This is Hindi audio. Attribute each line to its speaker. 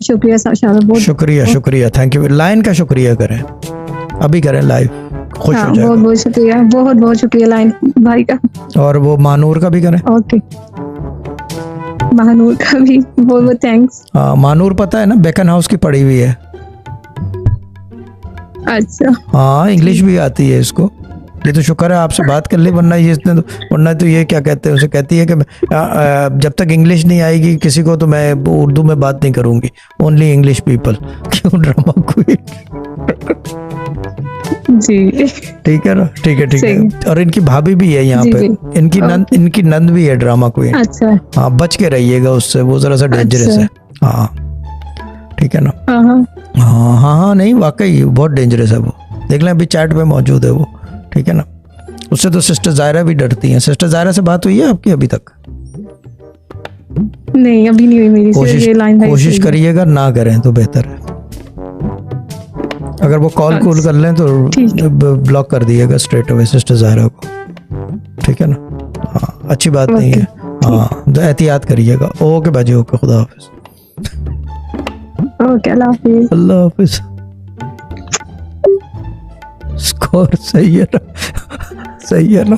Speaker 1: शुक्रिया शाबाश, बहुत
Speaker 2: शुक्रिया शुक्रिया, थैंक यू। लाइन का शुक्रिया करें, अभी करें लाइव, खुश
Speaker 1: हाँ,
Speaker 2: हो
Speaker 1: बहुत
Speaker 2: जाएगा।
Speaker 1: बहुत शुक्रिया, बहुत बहुत शुक्रिया लाइन भाई का।
Speaker 2: और वो मानूर का भी करें।
Speaker 1: ओके, महानूर का भी बहुत बहुत थैंक्स।
Speaker 2: हाँ, मानूर पता है ना, बेकन हाउस की पढ़ी हुई है।
Speaker 1: अच्छा,
Speaker 2: हाँ, इंग्लिश भी आती है इसको। ये तो शुक्र है आपसे बात कर ली, वरना ये इसने तो, वरना तो ये क्या कहते हैं उसे, कहती है कि जब तक इंग्लिश नहीं आएगी किसी को तो मैं उर्दू में बात नहीं करूंगी, ओनली इंग्लिश पीपल। क्यों ड्रामा क्वीन।
Speaker 1: जी
Speaker 2: ठीक है ना, ठीक है ठीक है।
Speaker 1: सही।
Speaker 2: और इनकी भाभी भी है यहाँ
Speaker 1: जी,
Speaker 2: पे,
Speaker 1: जी।
Speaker 2: इनकी नंद भी है ड्रामा क्वीन।
Speaker 1: अच्छा
Speaker 2: हाँ, बच के रहिएगा उससे, वो जरा सा डेंजरस है। हाँ ठीक है ना।
Speaker 1: हाँ हाँ
Speaker 2: हाँ हाँ हाँ, नहीं वाकई बहुत डेंजरस है वो, देख लें अभी चैट पे मौजूद है वो। ठीक है ना, उससे तो सिस्टर जायरा भी डरती हैं। सिस्टर जायरा से बात हुई है आपकी अभी तक?
Speaker 1: नहीं, अभी नहीं हुई मेरी, सिर्फ ये लाइन भाई
Speaker 2: कोशिश
Speaker 1: से ही।
Speaker 2: करिएगा ना करें तो बेहतर है। अगर वो कॉल कूल कर लें तो
Speaker 1: ठीक।
Speaker 2: ब्लॉक कर दिएगा स्ट्रेट अवे सिस्टर जायरा को। ठीक है ना, हाँ अच्छी बात नहीं है। हाँ, तो एहतियात करिएगा। ओके बाजी, ओके, खुदा हाफिज।
Speaker 1: ओके, अल्लाह हाफिज।
Speaker 2: अल्लाह हाफिज। स्कोर सही है ना, सही है ना।